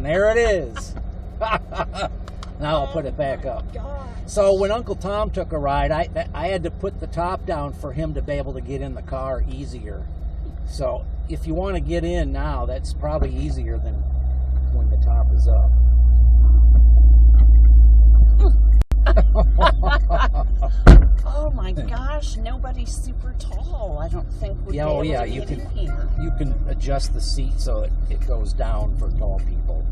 there it is. Now I'll put it back up. Gosh. So when Uncle Tom took a ride, I had to put the top down for him to be able to get in the car easier. So if you want to get in now, that's probably easier than when the top is up. Oh my gosh, nobody's super tall. I don't think would be able to get in here. You can adjust the seat so it goes down for tall people.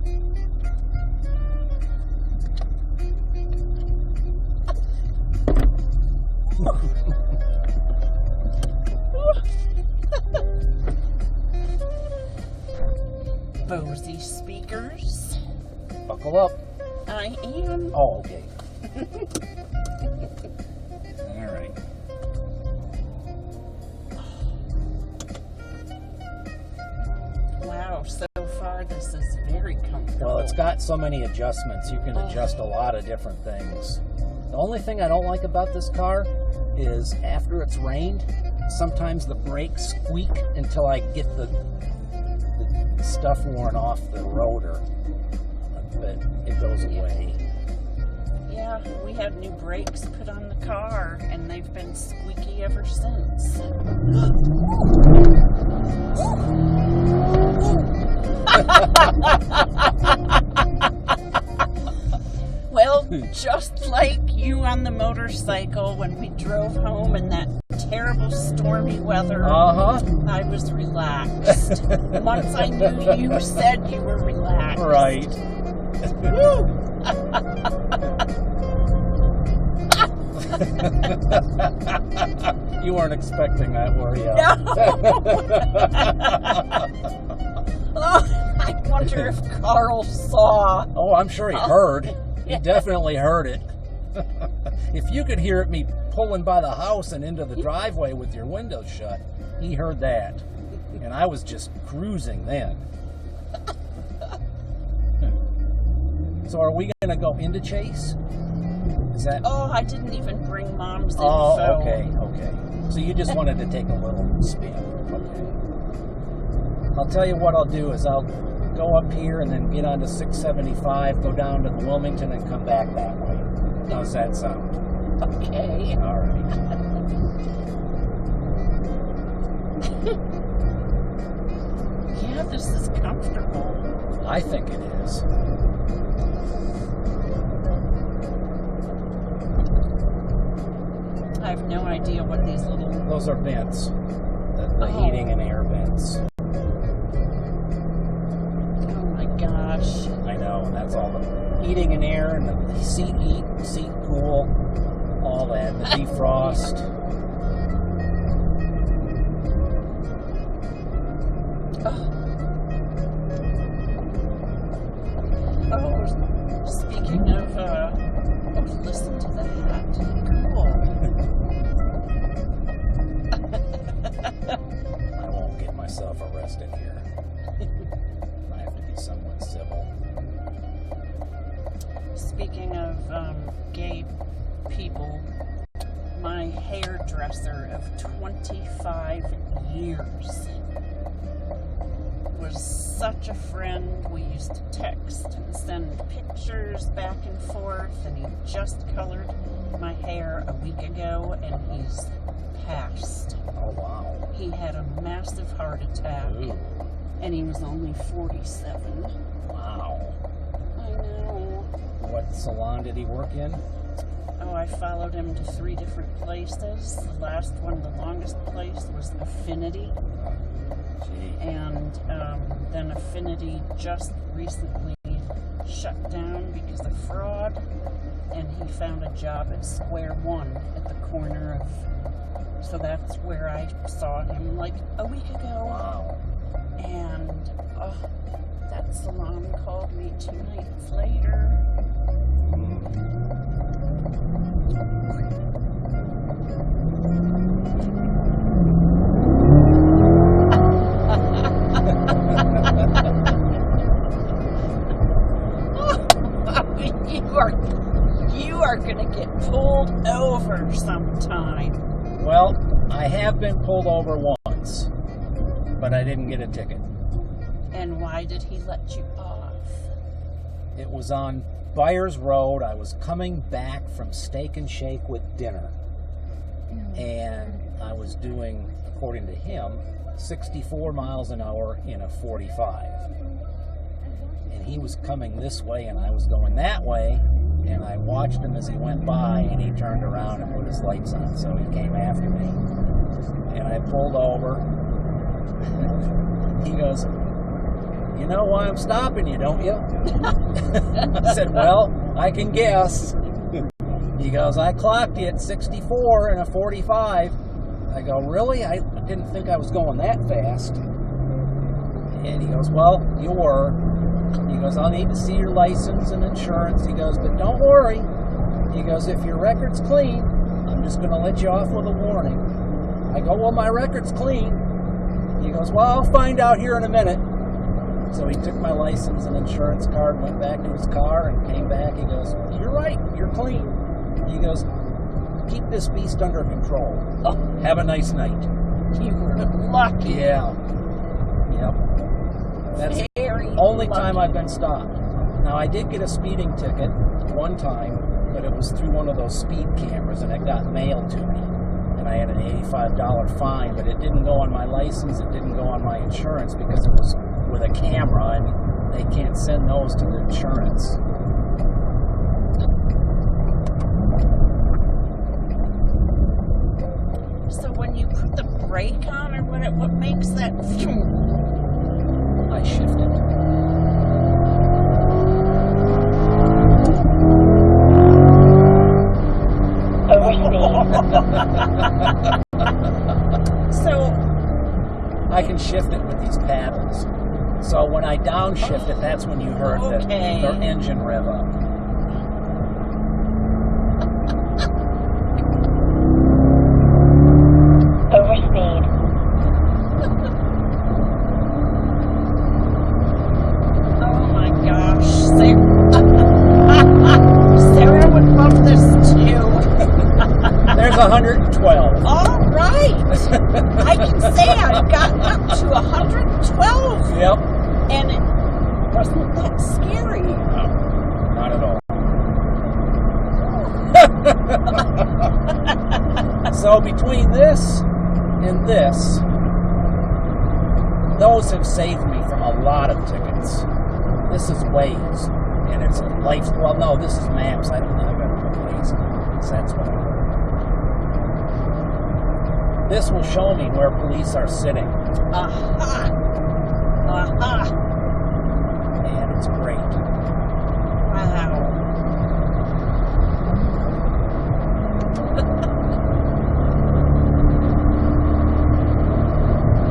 Bose speakers. Buckle up. I am. Oh, okay. All right. Wow, so far this is very comfortable. Well, it's got so many adjustments. You can adjust a lot of different things. The only thing I don't like about this car is after it's rained, sometimes the brakes squeak until I get the stuff worn off the rotor. But it goes away. Yeah, we had new brakes put on the car, and they've been squeaky ever since. Well, just like you on the motorcycle when we drove home in that terrible stormy weather, I was relaxed. Once I knew you said you were relaxed. Right. Woo! You weren't expecting that, were you? No. Oh, I wonder if Carl saw. Oh, I'm sure he heard. He definitely heard it. If you could hear me pulling by the house and into the driveway with your windows shut, he heard that. And I was just cruising then. So are we going to go into Chase? Is that? Oh, I didn't even bring Mom's info. Oh, okay. So you just wanted to take a little spin. Okay. I'll tell you what I'll do is I'll go up here and then get onto 675, go down to Wilmington, and come back that way. How's that sound? Okay. All right. Yeah, this is comfortable. I think it is. I have no idea what these little... Those are vents. The heating and air vents. Oh my gosh. I know, and that's all the heating and air and the seat heat, seat cool, all that, the defrost. Oh, speaking of, listen to that. Cool. I won't get myself arrested here. I have to be somewhat civil. Speaking of gay people, my hairdresser of 25 years was such a friend. We used to text and send pictures back and forth, and he just colored my hair a week ago, and he's passed. Oh, wow. He had a massive heart attack, and he was only 47. Wow. I know. What salon did he work in? Oh, I followed him to 3 different places. The last one, the longest place, was Affinity. Gee. And then Affinity just recently shut down because of fraud, and he found a job at Square One at the corner of... So that's where I saw him like a week ago. Wow. And that salon called me 2 nights later. You are gonna get pulled over sometime. Well, I have been pulled over once, but I didn't get a ticket. And why did he let you off? It was on Byers Road. I was coming back from Steak and Shake with dinner. And I was doing, according to him, 64 miles an hour in a 45. And he was coming this way and I was going that way. And I watched him as he went by, and he turned around and put his lights on, so he came after me. And I pulled over. He goes, "You know why I'm stopping you, don't you?" I said, "Well, I can guess." He goes, "I clocked you at 64 in a 45. I go, "Really? I didn't think I was going that fast." And he goes, "Well, you were." He goes, "I'll need to see your license and insurance." He goes, "But don't worry." He goes, "If your record's clean, I'm just going to let you off with a warning." I go, "Well, my record's clean." He goes, "Well, I'll find out here in a minute." So he took my license and insurance card, went back to his car, and came back. He goes, "You're right, you're clean." He goes, "Keep this beast under control. Oh, have a nice night." You were lucky. Yeah. Yep. That's Very the only lucky. time I've been stopped. Now, I did get a speeding ticket one time, but it was through one of those speed cameras, and it got mailed to me. And I had an $85 fine, but it didn't go on my license, it didn't go on my insurance, because it was with a camera, and they can't send those to the insurance. So when you put the brake on, or what makes that? I shifted. So I can shift it with these paddles. So when I downshift it, that's when you heard the engine rev up. Overspeed. oh my gosh, Sarah would love this too. There's 112. All right, I can say I've gotten up to 112, Yep. and it wasn't that scary. No, not at all. So between this and this, those have saved me from a lot of tickets. This is Waze, and it's a life. Well, no, this is Maps. I don't know. I better put Waze on, because that's what I want. This will show me where police are sitting, Aha! Aha! and it's great. Wow.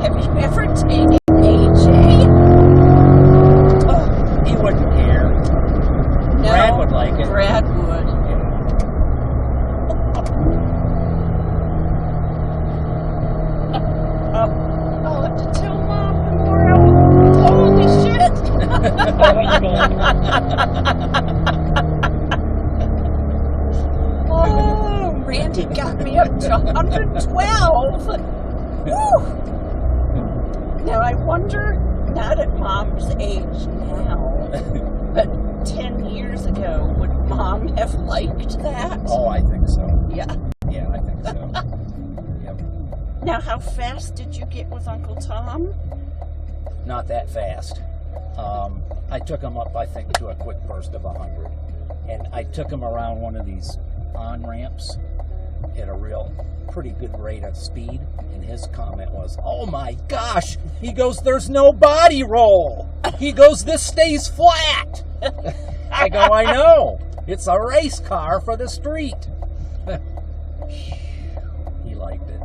Have you ever taken AJ? Oh, He wouldn't care. no. Brad would like it. Brad would. I'll have to tell Mom tomorrow. Holy shit! Oh, Randy got me up to 112. Woo! Now I wonder, not at Mom's age now, but 10 years ago, would Mom have liked that? Oh, I think so. Yeah. Yeah, I think so. Yep. Now, how fast did you get with Uncle Tom? Not that fast. I took him up, I think, to a quick burst of 100. And I took him around one of these on-ramps at a pretty good rate of speed. And his comment was, "Oh my gosh!" He goes, "There's no body roll." He goes, "This stays flat." I go, "I know. It's a race car for the street." He liked it.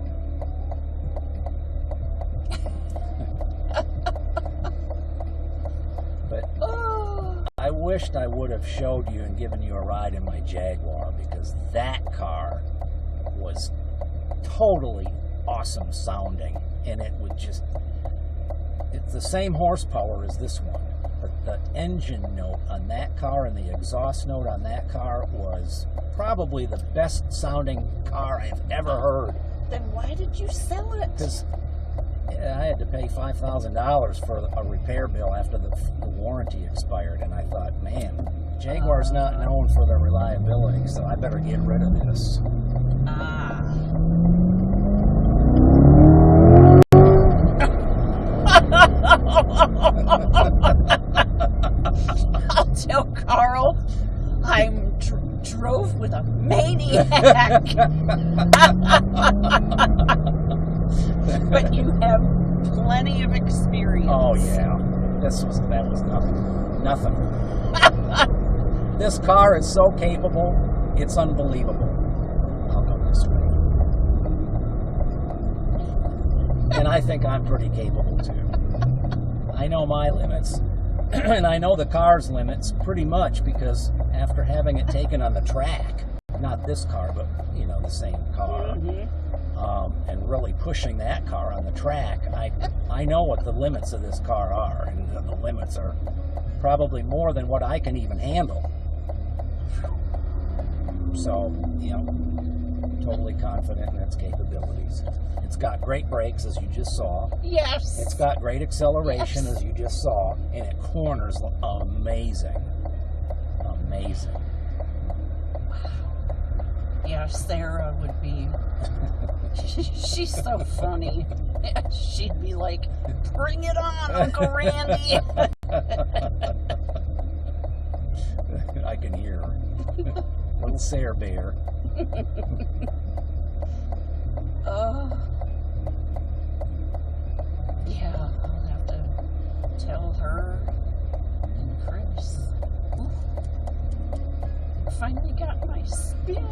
But I wished I would have showed you and given you a ride in my Jaguar, because that car was totally awesome sounding, and it would just, it's the same horsepower as this one, but the engine note on that car and the exhaust note on that car was probably the best sounding car I've ever heard. Then why did you sell it? Because I had to pay $5,000 for a repair bill after the warranty expired, and I thought, man, Jaguar's not known for their reliability, so I better get rid of this. I'll tell Carl I drove with a maniac. But you have plenty of experience. Oh yeah, that was nothing. This car is so capable, it's unbelievable. I'll go this way. And I think I'm pretty capable too. I know my limits, and I know the car's limits pretty much because after having it taken on the track, not this car, but the same car, and really pushing that car on the track, I know what the limits of this car are, and the limits are probably more than what I can even handle. So, totally confident in its capabilities. It's got great brakes, as you just saw. Yes. It's got great acceleration, as you just saw, and it corners amazing. Amazing. Yeah, Sarah would be... She's so funny. She'd be like, bring it on, Uncle Randy. I can hear her. Little Sarah Bear. Yeah, I'll have to tell her and Chris. Ooh, finally got my spin.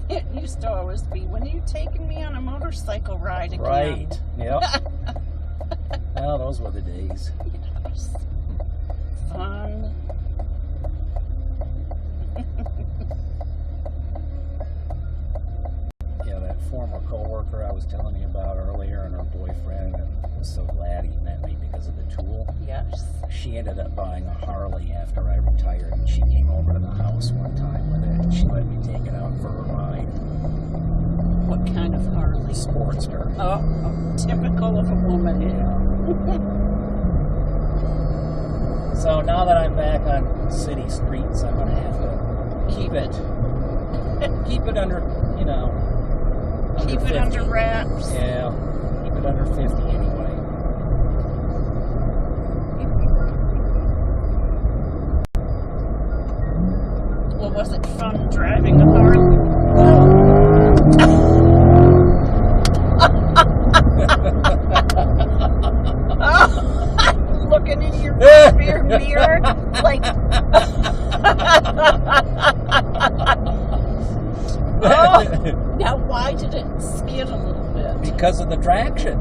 It used to always be, when are you taking me on a motorcycle ride again? Right, yep. Well, those were the days. Yes. Fun. Yeah, that former co-worker I was telling you about earlier and her boyfriend, and was so glad he met me because of the tool. Yes. She ended up buying a Harley after I retired, and she came over to the house one time with it, and she let me take it out for a ride. What kind of Harley? Sportster. Oh, typical of a woman. Yeah. So now that I'm back on city streets, I'm going to have to keep it under, Keep it under wraps. Yeah, keep it under 50 anyway. Well, was it fun driving a Harley? Looking in your rear mirror, like... Now, why did it skid a little bit? Because of the traction.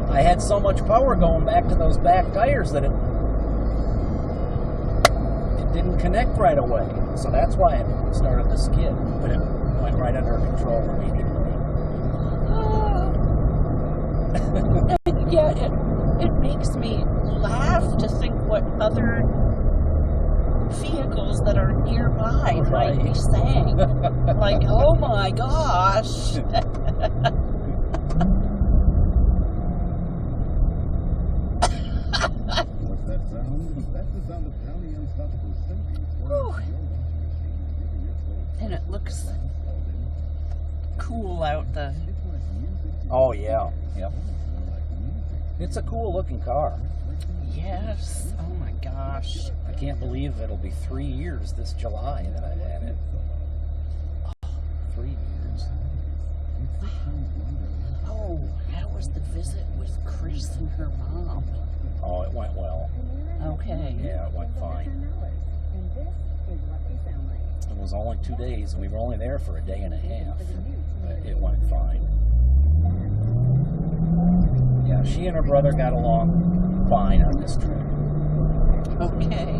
I had so much power going back to those back tires that it didn't connect right away. So that's why it started to skid. But it went right under control immediately. Yeah, it makes me laugh to think what other vehicles that are nearby might be saying. Like, oh my gosh. What's that sound? That's the sound of County Unstoppable Whew. And it looks cool out the... Oh, yeah. Yep. It's a cool looking car. Yes. Oh my gosh. I can't believe it'll be 3 years this July that I've had it. 3 years. Oh, how was the visit with Chris and her mom? Oh, it went well. Okay. Yeah, it went fine. It was only 2 days, and we were only there for a day and a half. But it went fine. Yeah, she and her brother got along fine on this trip. Okay.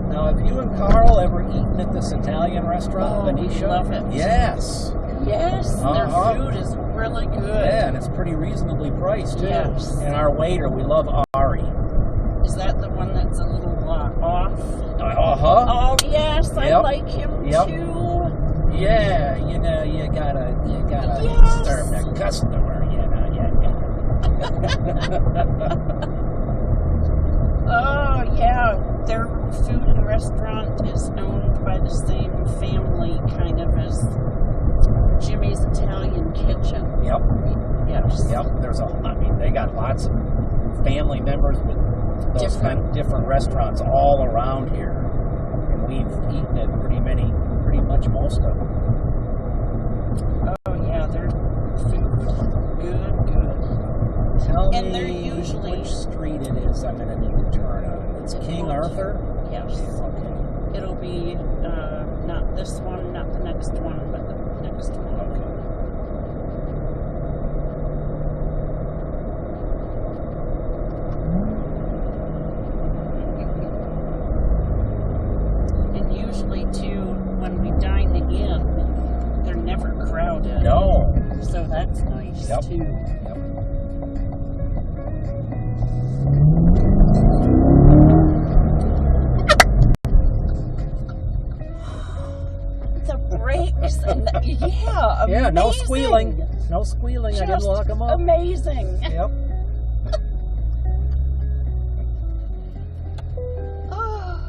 Now, have you and Carl ever eaten at this Italian restaurant, Benicia? Love it. Yes. Yes, their food is really good. Yeah, and it's pretty reasonably priced, too. Yes. And our waiter, we love Ari. Is that the one that's a little off? Uh-huh. Oh, yes, I Yep. like him Yep. too. Yeah, you know, you gotta Yes. serve the customer, you know, you gotta. Oh, yeah. Their food and restaurant is owned by the same family, kind of as Jimmy's Italian Kitchen. Yep, Yes. yep. I mean, they got lots of family members with those kind of different restaurants all around here. And we've eaten at pretty much most of them. Oh, yeah. Their food, good. Tell And me they're usually- which street it is I'm going to need to turn on. It's King Arthur? Yes. Okay. It'll be not this one, not the next one, but the next one. And usually, too, when we dine in, they're never crowded. No. So that's nice, Yep. too. Yep. The brakes and yeah, Yeah, no amazing. squealing. No squealing. I didn't Just lock them up. amazing. Yep. Oh.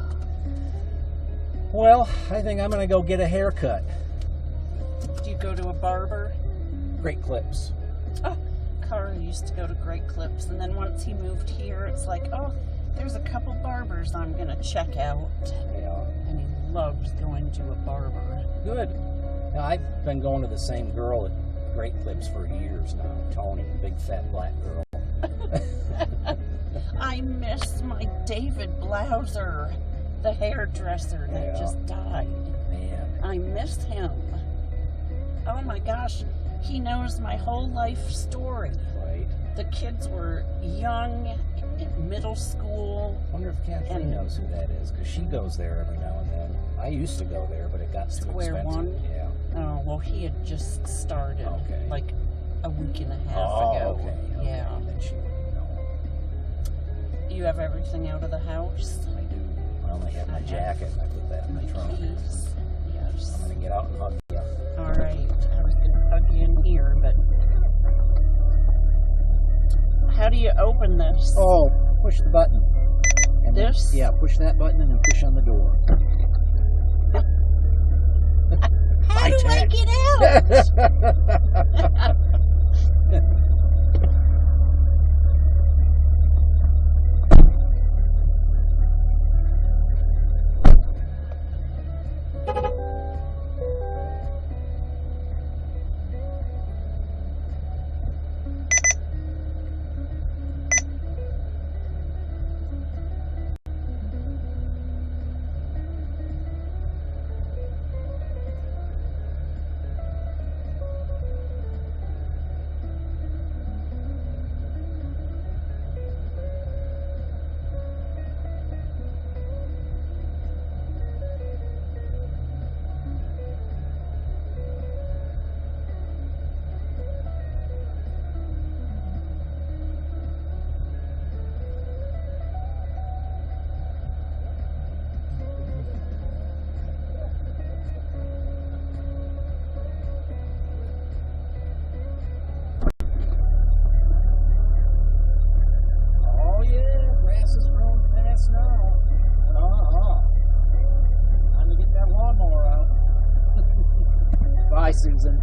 Well, I think I'm going to go get a haircut. Do you go to a barber? Great clips. Oh, Carl used to go to Great Clips, and then once he moved here, it's like, oh, there's a couple barbers I'm gonna check out. Yeah. And he loves going to a barber. Good. Now, I've been going to the same girl at Great Clips for years now, Tony, big fat black girl. I miss my David Blouser, the hairdresser that Yeah. just died. Man. I miss him. Oh my gosh, he knows my whole life story. Right. The kids were young, in middle school. Wonder if Kathleen And- knows who that is, because she goes there every now and then. I used to go there, but it got too Square expensive. One? Yeah. Oh, well, he had just started Okay. like a week and a half Oh, ago. okay. Yeah. Then she wouldn't know. You have everything out of the house? I do. I only have my I have jacket. I put that in My my trunk. keys? Yes. I'm going to get out and hug you. All right. I was going to hug you in here, but how do you open this? Oh, push the button. And then- This? yeah, push that button and then push on the door. How do I High-tech. get out? Oh, yeah, grass is growing fast now. Time to get that lawnmower out. Bye, Susan.